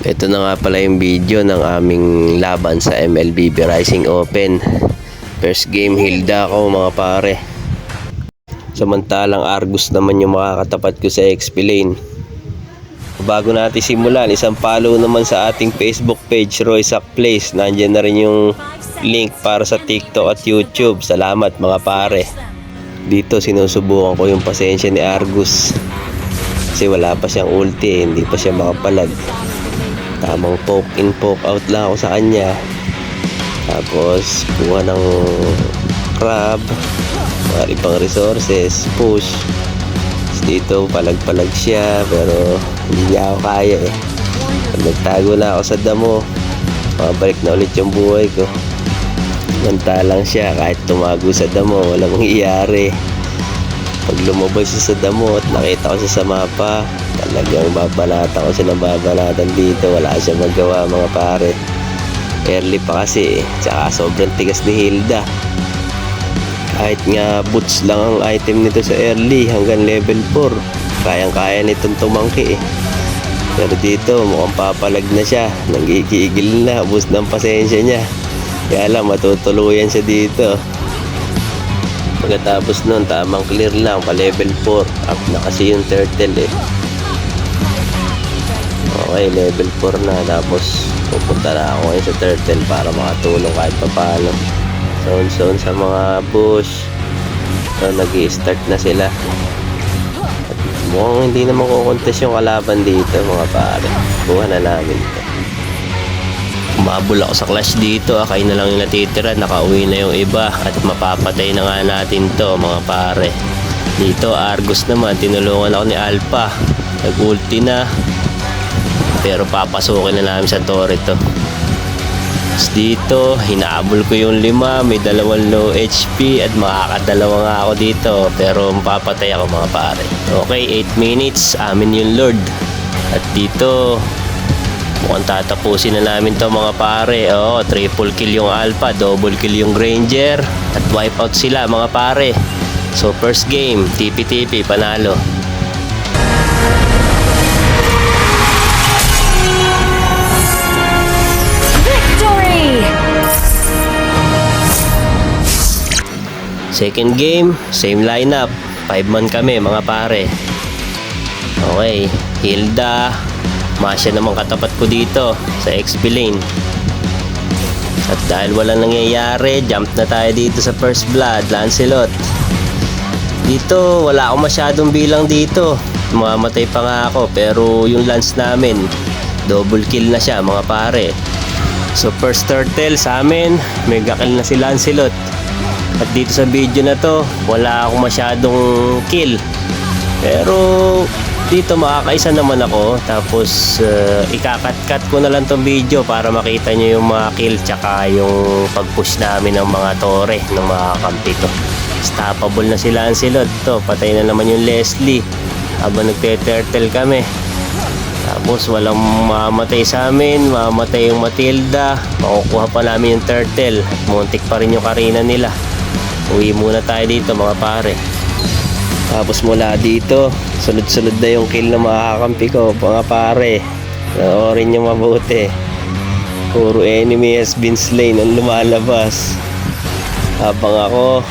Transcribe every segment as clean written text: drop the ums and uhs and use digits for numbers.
Ito na nga pala yung video ng aming laban sa MLBB Rising Open. First game, Hilda ako mga pare. Samantalang Argus naman yung makakatapat ko sa XP lane. Bago natin simulan, isang follow naman sa ating Facebook page, Roysac Place. Nandiyan na rin yung link para sa TikTok at YouTube. Salamat mga pare. Dito sinusubukan ko yung pasensya ni Argus. Kasi wala pa siyang ulti, hindi pa siya makapalag. Tamang poke in, poke out lang ako sa kanya. Tapos kuha ng crab, mga ibang resources, push. Tapos dito palag-palag siya, pero hindi niya ako kaya eh. Pag nagtago na ako sa damo, mabalik na ulit yung buhay ko. Mantalang siya, kahit tumago sa damo, walang mangyayari. Pag lumabas siya sa damo at nakita ko siya sa mapa, talagang babanatan ko siya ng babanatan dito. Wala siya magawa mga pare. Early pa kasi eh. Tsaka sobrang tigas ni Hilda. Kahit nga boots lang ang item nito sa early hanggang level 4, kayang-kaya nitong tumangki eh. Pero dito mukhang papalag na siya. Nangigigil na, ubos ng pasensya niya. Kaya lang matutuluyan siya dito. Pagkatapos nun, tamang clear lang pa level 4. Up na kasi yung turtle eh. Okay, level 4 na. Tapos pupunta na ako ngayon sa turtle para makatulong kahit paano. Zone sa mga bush. So nag-i-start na sila. At mukhang hindi naman kukontes yung kalaban dito mga pare. Kuha na namin ito. Umabol ako sa clash dito. Kayo na lang yung natitira. Nakauwi na yung iba. At mapapatay na nga natin to mga pare. Dito Argus naman. Tinulungan ako ni Alpha. Nag-ulti na. Pero papasukin na namin sa torre to. Tapos dito hinaabol ko yung 5. May 2 low HP. At makakadalawa nga ako dito. Pero mapapatay ako mga pare. Okay, 8 minutes. Amin yung Lord. At dito mukhang tatapusin na namin to mga pare. Triple kill yung Alpha, double kill yung Granger, at wipe out sila mga pare. So first game, TP-TP, panalo. Victory! Second game, same lineup. 5-man kami mga pare. Okay, Hilda, Masya naman katapat ko dito sa XP lane. At dahil walang nangyayari, jump na tayo dito sa first blood, Lancelot. Dito wala akong masyadong bilang dito. Mamamatay pa nga ako, pero yung lance namin double kill na siya mga pare. So first turtle sa amin, mega kill na si Lancelot. At dito sa video na to, wala akong masyadong kill. Pero dito makakaisa naman ako. Tapos ikakat-cut ko na lang tong video para makita nyo yung mga kill tsaka yung pag-push namin ng mga tore ng mga kampi ko. Stoppable na si Lancelot to. Patay na naman yung Leslie habang nagte-turtle kami. Tapos walang mamatay sa amin. Mamatay yung Matilda. Makukuha pa namin yung turtle. At muntik pa rin yung Karina nila. Uwi muna tayo dito mga pare. Tapos mula dito, sunod-sunod na yung kill na makakampi ko mga pare. Panoorin nyo mabuti. Puro enemy has been slain ang lumalabas. Habang ako,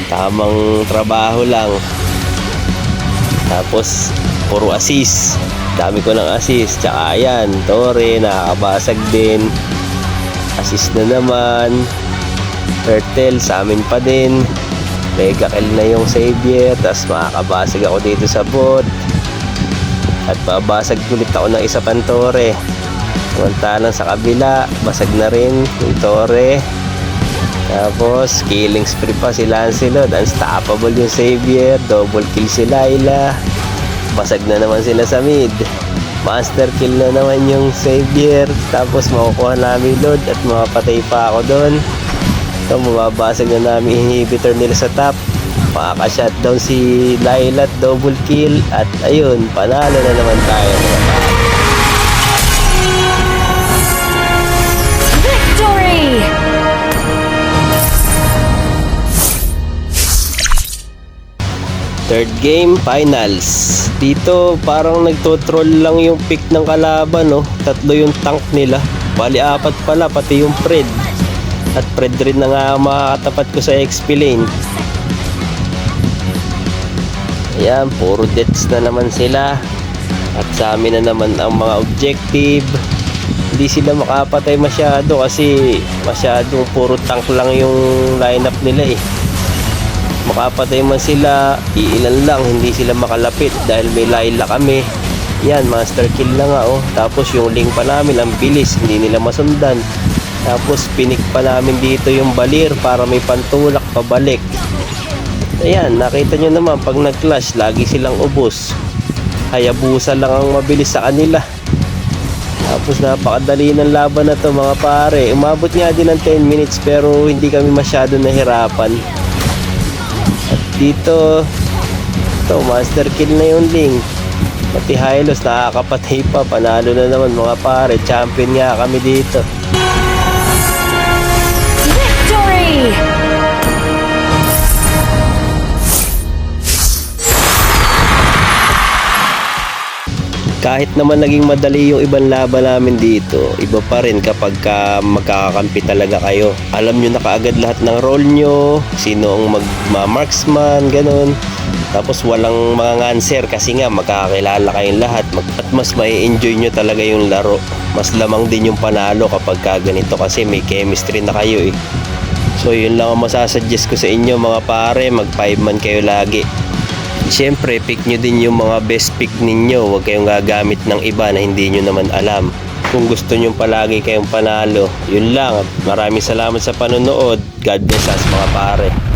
tamang trabaho lang. Tapos puro assist. Dami ko ng assist. Tsaka ayan, Tore, nakakabasag din. Assist na naman. Turtle, sa amin pa din. Mega kill na yung Xavier. Tapos makakabasag ako dito sa bot. At babasag ulit ako ng isa pang Tore. Samantalang sa kabila, basag na rin yung Tore. Tapos killing spree pa si Lancelot. Unstoppable yung Xavier. Double kill si Layla. Basag na naman sila sa mid. Master kill na naman yung Xavier. Tapos makukuha namin Lord at makapatay pa ako doon. So mababasag na namin inhibitor nila sa top. Makaka-shutdown si Layla at double kill. At ayun, panalo na naman tayo mga pare. Victory! Third game, finals. Dito parang nagtotroll lang yung pick ng kalaban, no? 3 yung tank nila. Bali 4 pala, pati yung Fred. At Fred rin na nga makakatapat ko sa XP lane. Ayan, puro deaths na naman sila. At sa amin na naman ang mga objective. Hindi sila makapatay masyado kasi masyadong puro tank lang yung lineup nila eh. Makapatay man sila, iilan lang, hindi sila makalapit dahil may Layla kami. Yan, master kill na nga oh. Tapos yung link pa namin, ang bilis, hindi nila masundan. Tapos pinik pa namin dito yung balir para may pantulak pabalik. Ayan, nakita nyo naman pag nag-clash, lagi silang ubos. Hayabusa lang ang mabilis sa kanila. Tapos napakadali ng laban na to mga pare. Umabot nga din ng 10 minutes pero hindi kami masyado nahirapan. At dito, ito, master kill na yung link. Pati Hylos nakakapatay pa. Panalo na naman mga pare. Champion nga kami dito. Victory! Kahit naman naging madali yung ibang laban namin dito, iba pa rin kapag magkakakampi talaga kayo. Alam nyo na kaagad lahat ng role nyo, sino ang magma-marksman, ganun. Tapos walang mga answer kasi nga magkakakilala kayong lahat at mas mai-enjoy nyo talaga yung laro. Mas lamang din yung panalo kapag ganito kasi may chemistry na kayo eh. So yun lang ang masasuggest ko sa inyo mga pare, mag 5 man kayo lagi. Siyempre, pick nyo din yung mga best pick ninyo. Huwag kayong gagamit ng iba na hindi nyo naman alam. Kung gusto nyo palagi kayong panalo, yun lang. Maraming salamat sa panonood. God bless us mga pare.